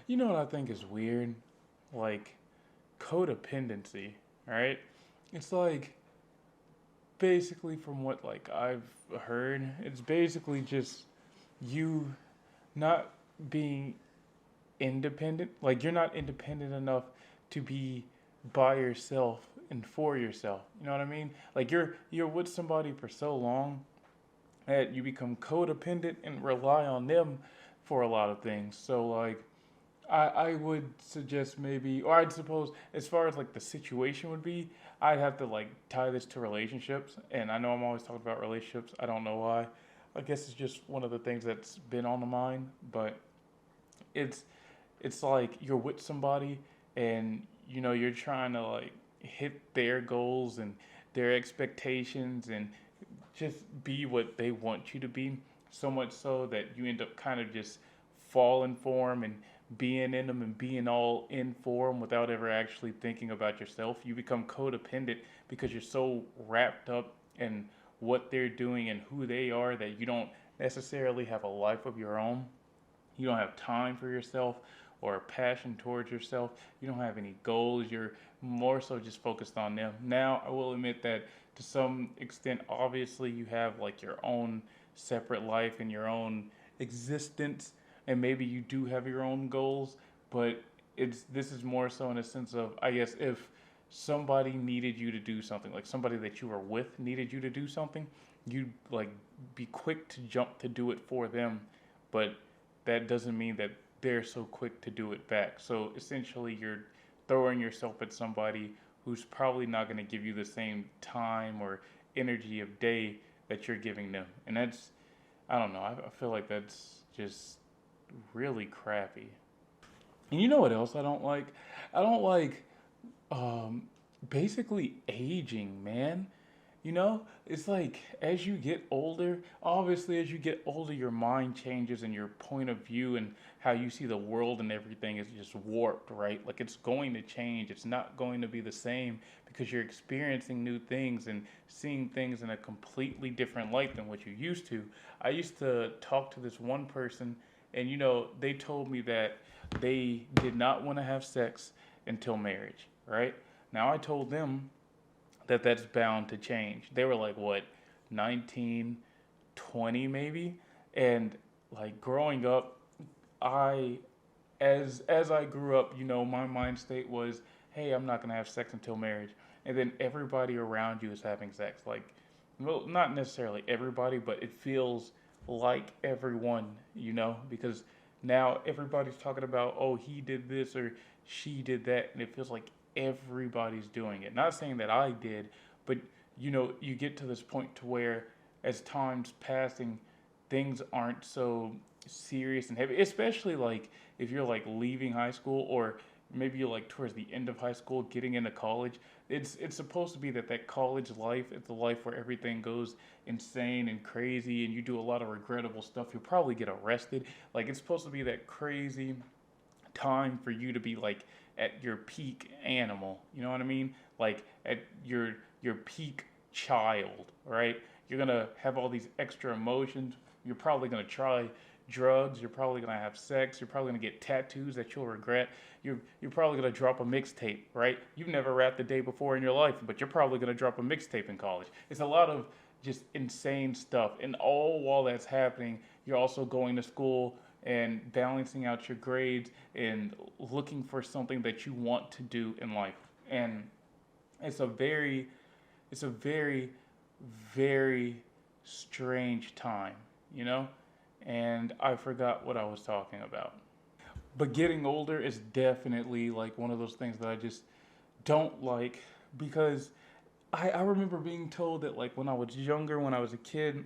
You know what I think is weird? Like codependency, right? It's like basically from what like I've heard, it's basically just you not being independent. Like you're not independent enough to be by yourself and for yourself. You know what I mean? Like you're with somebody for so long that you become codependent and rely on them for a lot of things. So like I would suggest maybe, or I'd suppose, as far as like the situation would be, I'd have to like tie this to relationships. And I know I'm always talking about relationships. I don't know why. I guess it's just one of the things that's been on the mind. But it's it's like you're with somebody, and you're trying to like hit their goals and their expectations and just be what they want you to be, so much so that you end up kind of just falling for them and being in them and being all in for them without ever actually thinking about yourself. You become codependent because you're so wrapped up in what they're doing and who they are that you don't necessarily have a life of your own. You don't have time for yourself or a passion towards yourself. You don't have any goals. You're more so just focused on them. Now, I will admit that to some extent, obviously, you have like your own separate life and your own existence, and maybe you do have your own goals, but this is more so in a sense of, I guess, if somebody needed you to do something, like somebody that you were with needed you to do something, you'd like be quick to jump to do it for them, but that doesn't mean that they're so quick to do it back. So essentially, you're throwing yourself at somebody who's probably not going to give you the same time or energy of day that you're giving them. And that's, I don't know, I feel like that's just really crappy. And you know what else I don't like? I don't like um, basically aging, man. It's like as you get older, obviously, as you get older, your mind changes and your point of view and how you see the world and everything is just warped, right? Like it's going to change. It's not going to be the same because you're experiencing new things and seeing things in a completely different light than what you used to. I used to talk to this one person, and they told me that they did not want to have sex until marriage, right? Now, I told them that that's bound to change. They were like, what, 19, 20 maybe? And like growing up, I as I grew up, my mind state was, hey, I'm not gonna have sex until marriage. And then everybody around you is having sex. Like, well, not necessarily everybody, but it feels like everyone, because now everybody's talking about, oh, he did this or she did that, and it feels like everybody's doing it. Not saying that I did, but you get to this point to where as time's passing, things aren't so serious and heavy, especially like if you're like leaving high school or maybe you're like towards the end of high school getting into college. It's supposed to be that college life is the life where everything goes insane and crazy and you do a lot of regrettable stuff. You'll probably get arrested. Like it's supposed to be that crazy time for you to be like at your peak animal. You know what I mean? Like at your peak child, right? You're gonna have all these extra emotions. You're probably gonna try drugs. You're probably gonna have sex. You're probably gonna get tattoos that you'll regret. You're probably gonna drop a mixtape, right? You've never rapped the day before in your life, but you're probably gonna drop a mixtape in college. It's a lot of just insane stuff, and all while that's happening, you're also going to school and balancing out your grades and looking for something that you want to do in life. And it's a very, it's a very, very strange time, you know? And I forgot what I was talking about. But getting older is definitely like one of those things that I just don't like because I remember being told that like when I was younger, when I was a kid,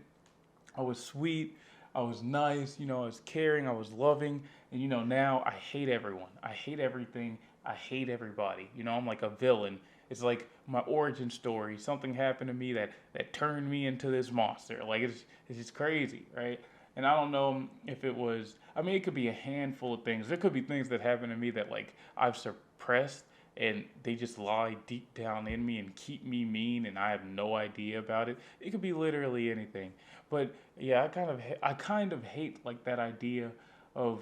I was sweet, I was nice, I was caring, I was loving, and now I hate everyone. I hate everything. I hate everybody. I'm like a villain. It's like my origin story. Something happened to me that turned me into this monster. Like it's just crazy, right? And I don't know if it was. I mean, it could be a handful of things. There could be things that happened to me that like I've suppressed and they just lie deep down in me and keep me mean and I have no idea about it. It could be literally anything. But yeah, I kind of hate like that idea of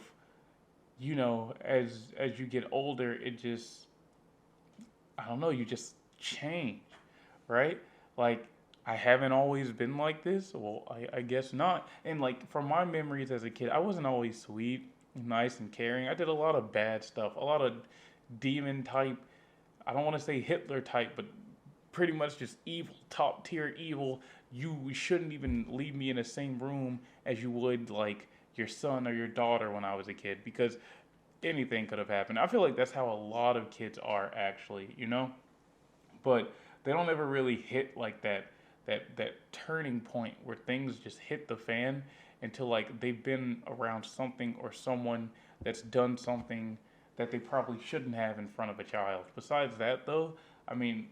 as you get older, it just, I don't know, you just change, right? Like, I haven't always been like this. Well, I guess not. And like from my memories as a kid, I wasn't always sweet, nice, and caring. I did a lot of bad stuff, a lot of demon type. I don't want to say Hitler type, but pretty much just evil, top tier evil. You shouldn't even leave me in the same room as you would like your son or your daughter when I was a kid, because anything could have happened. I feel like that's how a lot of kids are actually. But they don't ever really hit like that turning point where things just hit the fan until like they've been around something or someone that's done something that they probably shouldn't have in front of a child. Besides that though, I mean,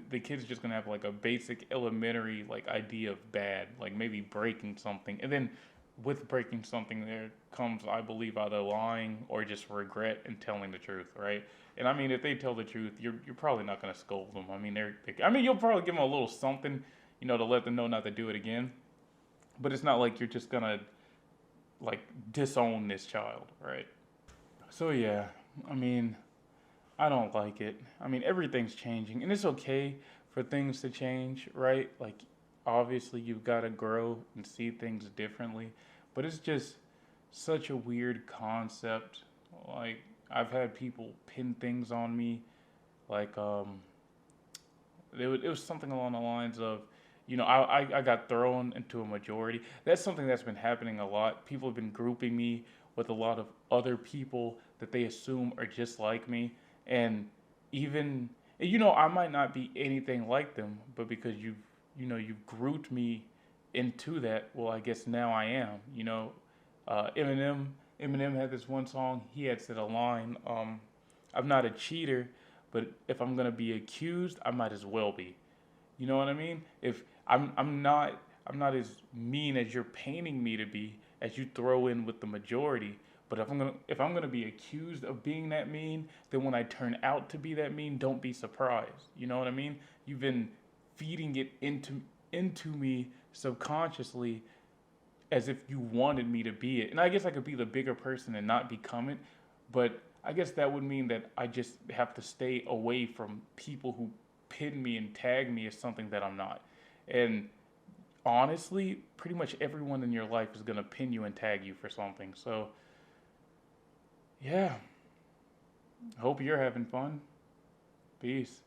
the kid's just gonna have like a basic elementary like idea of bad, like maybe breaking something, and then with breaking something there comes, I believe, either lying or just regret and telling the truth, right? And I mean, if they tell the truth, you're probably not gonna scold them. I mean, I mean, you'll probably give them a little something, to let them know not to do it again. But it's not like you're just gonna like disown this child, right? So yeah, I mean, I don't like it. I mean, everything's changing, and it's okay for things to change, right? Like, obviously, you've got to grow and see things differently, but it's just such a weird concept. Like, I've had people pin things on me, like, it was something along the lines of, I got thrown into a majority. That's something that's been happening a lot. People have been grouping me with a lot of other people that they assume are just like me. And even, I might not be anything like them, but because you've grouped me into that, well, I guess now I am. Eminem had this one song. He had said a line, I'm not a cheater, but if I'm gonna be accused, I might as well be. You know what I mean? If I'm not as mean as you're painting me to be, as you throw in with the majority. But if I'm gonna be accused of being that mean, then when I turn out to be that mean, don't be surprised. You know what I mean? You've been feeding it into me subconsciously as if you wanted me to be it. And I guess I could be the bigger person and not become it, but I guess that would mean that I just have to stay away from people who pin me and tag me as something that I'm not. And honestly, pretty much everyone in your life is going to pin you and tag you for something. So, yeah, hope you're having fun. Peace.